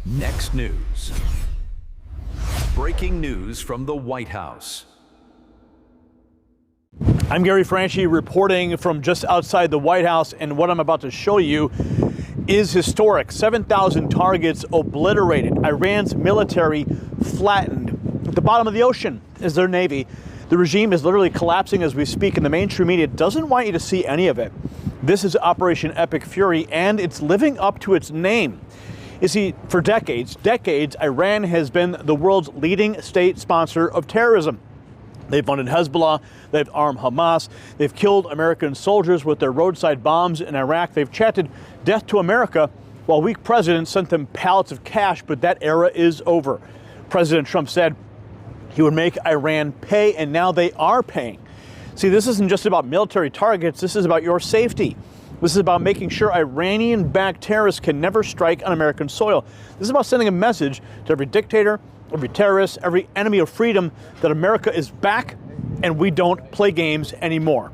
Next news. Breaking news from the White House. I'm Gary Franchi reporting from just outside the White House, and what I'm about to show you is historic. 7,000 targets obliterated. Iran's military flattened. At the bottom of the ocean is their navy. The regime is literally collapsing as we speak, and the mainstream media doesn't want you to see any of it. This is Operation Epic Fury, and it's living up to its name. You see, for decades, Iran has been the world's leading state sponsor of terrorism. They've funded Hezbollah, they've armed Hamas, they've killed American soldiers with their roadside bombs in Iraq, they've chanted death to America while weak presidents sent them pallets of cash, but that era is over. President Trump said he would make Iran pay, and now they are paying. See, this isn't just about military targets, this is about your safety. This is about making sure Iranian-backed terrorists can never strike on American soil. This is about sending a message to every dictator, every terrorist, every enemy of freedom that America is back and we don't play games anymore.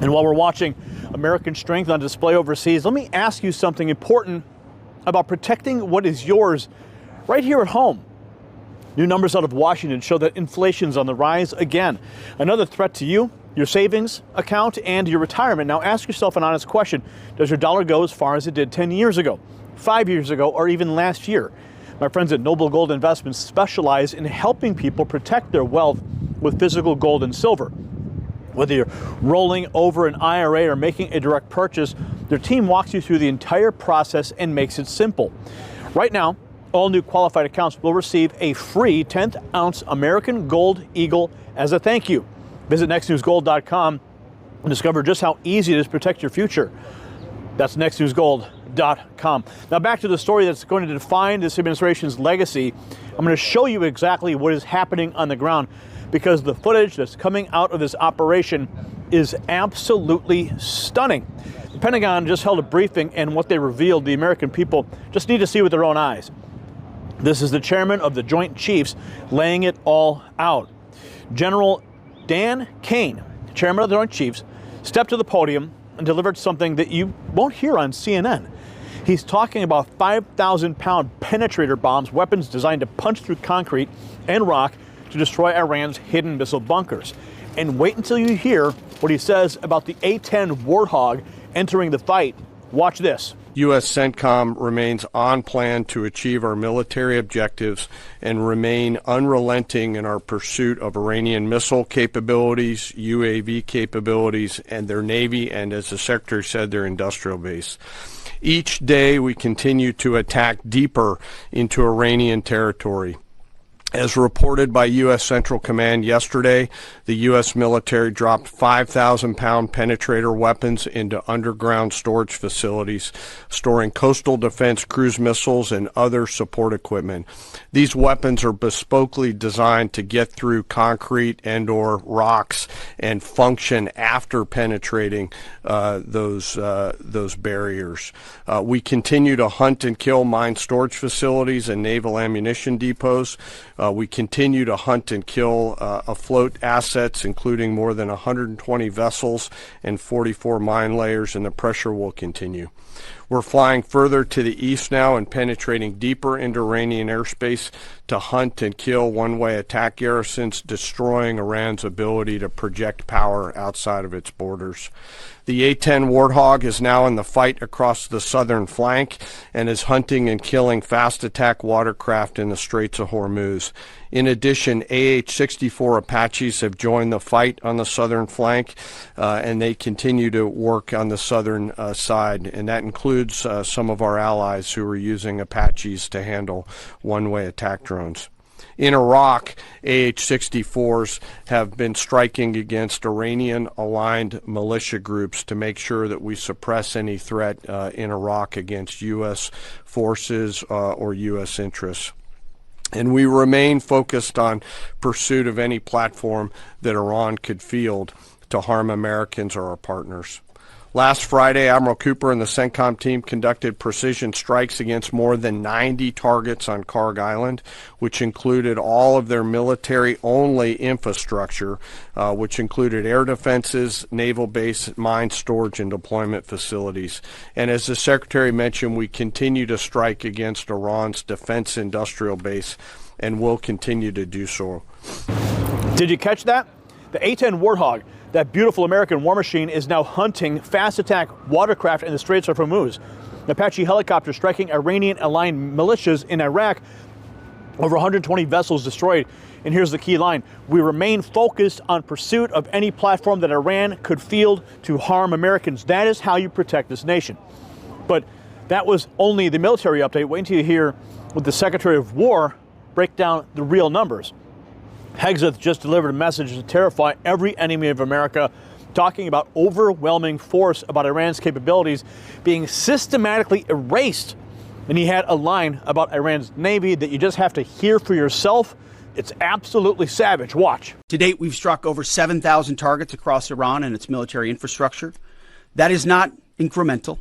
And while we're watching American strength on display overseas, let me ask you something important about protecting what is yours right here at home. New numbers out of Washington show that inflation's on the rise again. Another threat to you, your savings account, and your retirement. Now ask yourself an honest question. Does your dollar go as far as it did 10 years ago, 5 years ago, or even last year? My friends at Noble Gold Investments specialize in helping people protect their wealth with physical gold and silver. Whether you're rolling over an IRA or making a direct purchase, their team walks you through the entire process and makes it simple. Right now, all new qualified accounts will receive a free 10th ounce American Gold Eagle as a thank you. Visit nextnewsgold.com and discover just how easy it is to protect your future. That's nextnewsgold.com. Now back to the story that's going to define this administration's legacy. I'm going to show you exactly what is happening on the ground, because the footage that's coming out of this operation is absolutely stunning. The Pentagon just held a briefing, and what they revealed, the American people just need to see with their own eyes. This is the chairman of the Joint Chiefs laying it all out. General Dan Kane, chairman of the Joint Chiefs, stepped to the podium and delivered something that you won't hear on CNN. He's talking about 5,000-pound penetrator bombs, weapons designed to punch through concrete and rock to destroy Iran's hidden missile bunkers. And wait until you hear what he says about the A-10 Warthog entering the fight. Watch this. U.S. CENTCOM remains on plan to achieve our military objectives and remain unrelenting in our pursuit of Iranian missile capabilities, UAV capabilities, and their Navy, and as the Secretary said, their industrial base. Each day we continue to attack deeper into Iranian territory. As reported by U.S. Central Command yesterday, the U.S. military dropped 5,000-pound penetrator weapons into underground storage facilities, storing coastal defense cruise missiles and other support equipment. These weapons are bespokely designed to get through concrete and/or rocks and function after penetrating those barriers. We continue to hunt and kill mine storage facilities and naval ammunition depots. We continue to hunt and kill afloat assets, including more than 120 vessels and 44 mine layers, and the pressure will continue. We're flying further to the east now and penetrating deeper into Iranian airspace to hunt and kill one-way attack garrisons, destroying Iran's ability to project power outside of its borders. The A-10 Warthog is now in the fight across the southern flank and is hunting and killing fast attack watercraft in the Straits of Hormuz. In addition, AH-64 Apaches have joined the fight on the southern flank, and they continue to work on the southern side, and that includes some of our allies who are using Apaches to handle one-way attack drones. In Iraq, AH-64s have been striking against Iranian-aligned militia groups to make sure that we suppress any threat in Iraq against U.S. forces or U.S. interests. And we remain focused on pursuit of any platform that Iran could field to harm Americans or our partners. Last Friday, Admiral Cooper and the CENTCOM team conducted precision strikes against more than 90 targets on Karg Island, which included all of their military-only infrastructure, which included air defenses, naval base, mine storage, and deployment facilities. And as the Secretary mentioned, we continue to strike against Iran's defense industrial base and will continue to do so. Did you catch that? The A-10 Warthog, that beautiful American war machine, is now hunting fast attack watercraft in the Straits of Hormuz. Apache helicopters striking Iranian aligned militias in Iraq. Over 120 vessels destroyed. And here's the key line: we remain focused on pursuit of any platform that Iran could field to harm Americans. That is how you protect this nation. But that was only the military update. Wait until you hear what the Secretary of War break down the real numbers. Hegseth just delivered a message to terrify every enemy of America, talking about overwhelming force, about Iran's capabilities being systematically erased. And he had a line about Iran's Navy that you just have to hear for yourself. It's absolutely savage. Watch. To date, we've struck over 7,000 targets across Iran and its military infrastructure. That is not incremental.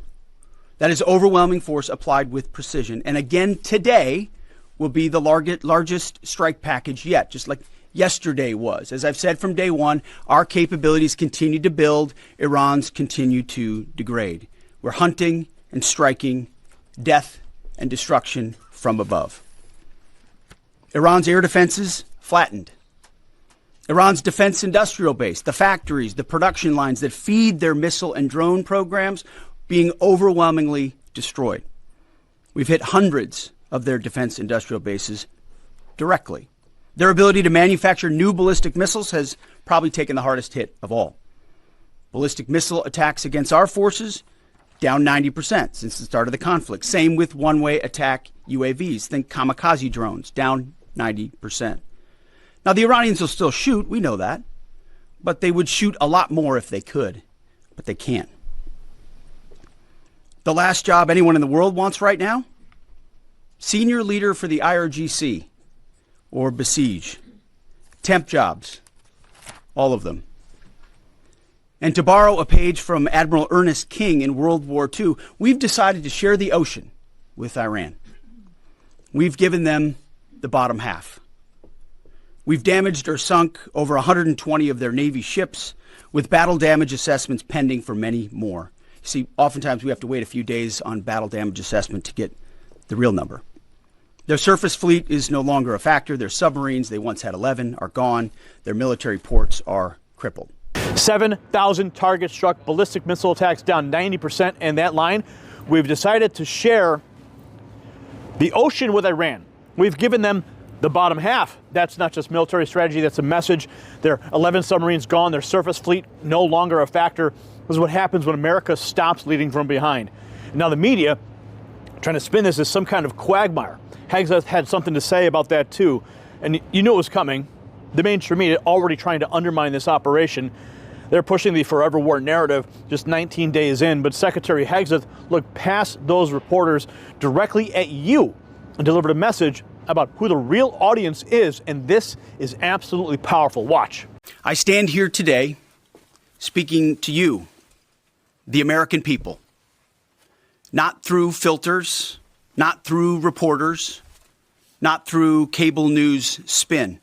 That is overwhelming force applied with precision. And again, today will be the largest strike package yet, just like yesterday was. As I've said from day one, our capabilities continue to build. Iran's continue to degrade. We're hunting and striking death and destruction from above. Iran's air defenses flattened. Iran's defense industrial base, the factories, the production lines that feed their missile and drone programs, being overwhelmingly destroyed. We've hit hundreds of their defense industrial bases directly. Their ability to manufacture new ballistic missiles has probably taken the hardest hit of all. Ballistic missile attacks against our forces, down 90% since the start of the conflict. Same with one-way attack UAVs. Think kamikaze drones, down 90%. Now, the Iranians will still shoot, we know that, but they would shoot a lot more if they could, but they can't. The last job anyone in the world wants right now? Senior leader for the IRGC. Or besiege. Temp jobs. All of them. And to borrow a page from Admiral Ernest King in World War II, we've decided to share the ocean with Iran. We've given them the bottom half. We've damaged or sunk over 120 of their Navy ships, with battle damage assessments pending for many more. You see, oftentimes we have to wait a few days on battle damage assessment to get the real number. Their surface fleet is no longer a factor. Their submarines, they once had 11, are gone. Their military ports are crippled. 7,000 targets struck, ballistic missile attacks down 90%. And that line, we've decided to share the ocean with Iran. We've given them the bottom half. That's not just military strategy, that's a message. Their 11 submarines gone, their surface fleet no longer a factor. This is what happens when America stops leading from behind. And now the media trying to spin this as some kind of quagmire. Hegseth had something to say about that too. And you knew it was coming. The mainstream media already trying to undermine this operation. They're pushing the forever war narrative just 19 days in. But Secretary Hegseth looked past those reporters directly at you and delivered a message about who the real audience is. And this is absolutely powerful. Watch. I stand here today speaking to you, the American people, not through filters, not through reporters, not through cable news spin.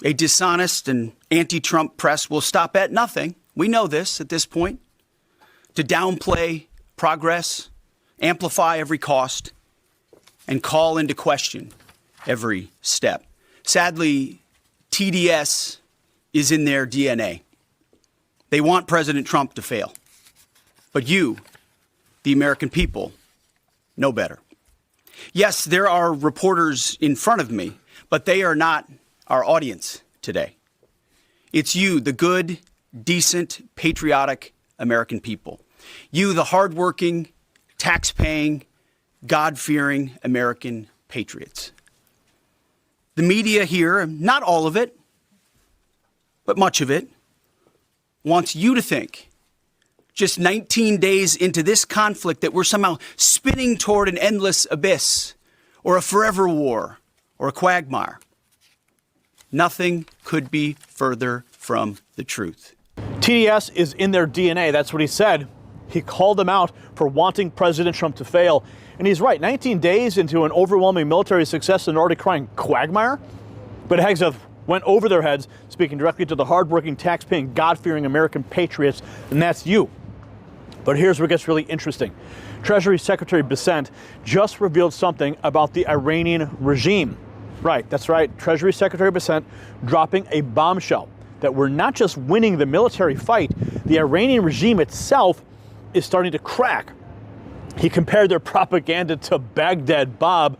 A dishonest and anti-Trump press will stop at nothing. We know this at this point. To downplay progress, amplify every cost, and call into question every step. Sadly, TDS is in their DNA. They want President Trump to fail. But you, the American people, know better. Yes, there are reporters in front of me, but they are not our audience today. It's you, the good, decent, patriotic American people. You, the hardworking, tax-paying, God-fearing American patriots. The media here, not all of it, but much of it, wants you to think, just 19 days into this conflict, that we're somehow spinning toward an endless abyss or a forever war or a quagmire. Nothing could be further from the truth. TDS is in their DNA. That's what he said. He called them out for wanting President Trump to fail. And he's right. 19 days into an overwhelming military success, an already crying quagmire. But Hegseth went over their heads, speaking directly to the hardworking, tax-paying, God-fearing American patriots, and that's you. But here's where it gets really interesting. Treasury Secretary Bessent just revealed something about the Iranian regime. Right, that's right. Treasury Secretary Bessent dropping a bombshell that we're not just winning the military fight, the Iranian regime itself is starting to crack. He compared their propaganda to Baghdad Bob,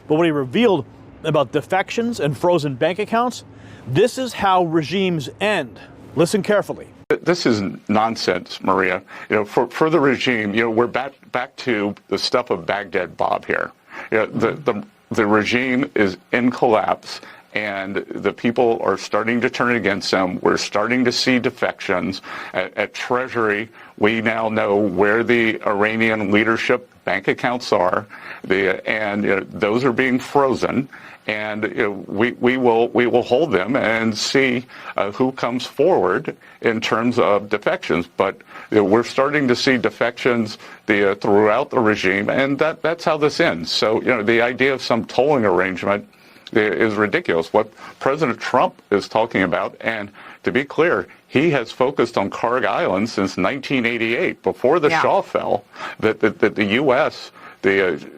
but what he revealed about defections and frozen bank accounts, this is how regimes end. Listen carefully. This is nonsense, Maria. For the regime, we're back to the stuff of Baghdad Bob here. The regime is in collapse, and the people are starting to turn against them. We're starting to see defections. At Treasury, we now know where the Iranian leadership bank accounts are, and those are being frozen. And we will hold them and see who comes forward in terms of defections. But we're starting to see defections throughout the regime, and that's how this ends. So the idea of some tolling arrangement is ridiculous. What President Trump is talking about, and to be clear, he has focused on Kharg Island since 1988, before the Shah fell, that the U.S.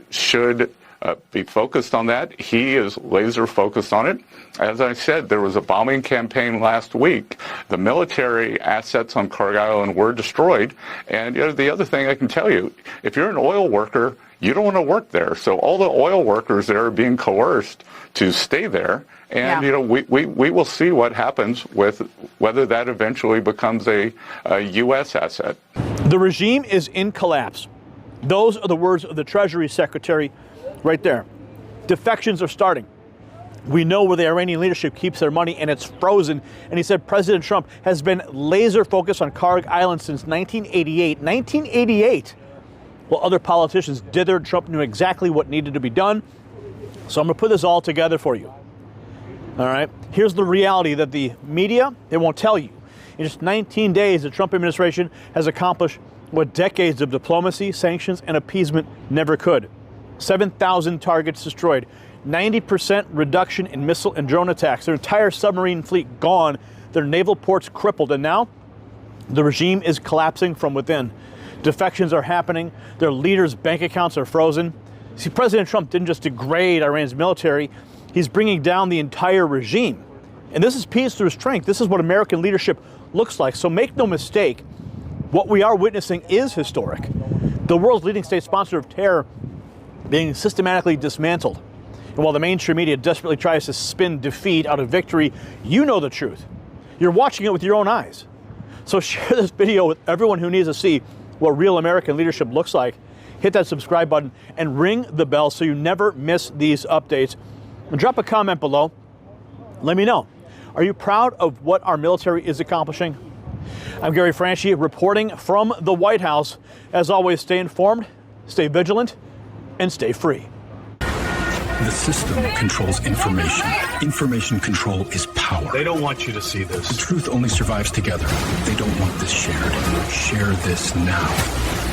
should be focused on that. He is laser focused on it. As I said, there was a bombing campaign last week. The military assets on Kharg Island were destroyed. And the other thing I can tell you, if you're an oil worker, you don't want to work there. So all the oil workers there are being coerced to stay there. And, we will see what happens with whether that eventually becomes a U.S. asset. The regime is in collapse. Those are the words of the Treasury Secretary right there. Defections are starting. We know where the Iranian leadership keeps their money, and it's frozen. And he said President Trump has been laser focused on Kharg Island since 1988. 1988. Well, other politicians dithered. Trump knew exactly what needed to be done. So I'm going to put this all together for you. All right. Here's the reality that the media, they won't tell you. In just 19 days, the Trump administration has accomplished what decades of diplomacy, sanctions, and appeasement never could. 7,000 targets destroyed, 90% reduction in missile and drone attacks, their entire submarine fleet gone, their naval ports crippled, and now the regime is collapsing from within. Defections are happening, their leaders' bank accounts are frozen. See, President Trump didn't just degrade Iran's military, he's bringing down the entire regime. And this is peace through strength. This is what American leadership looks like. So make no mistake, what we are witnessing is historic. The world's leading state sponsor of terror being systematically dismantled. And while the mainstream media desperately tries to spin defeat out of victory, you know the truth. You're watching it with your own eyes. So share this video with everyone who needs to see what real American leadership looks like. Hit that subscribe button and ring the bell so you never miss these updates. And drop a comment below. Let me know. Are you proud of what our military is accomplishing? I'm Gary Franchi reporting from the White House. As always, stay informed, stay vigilant, and stay free. The system controls information. Information control is power. They don't want you to see this. The truth only survives together. They don't want this shared. Share this now.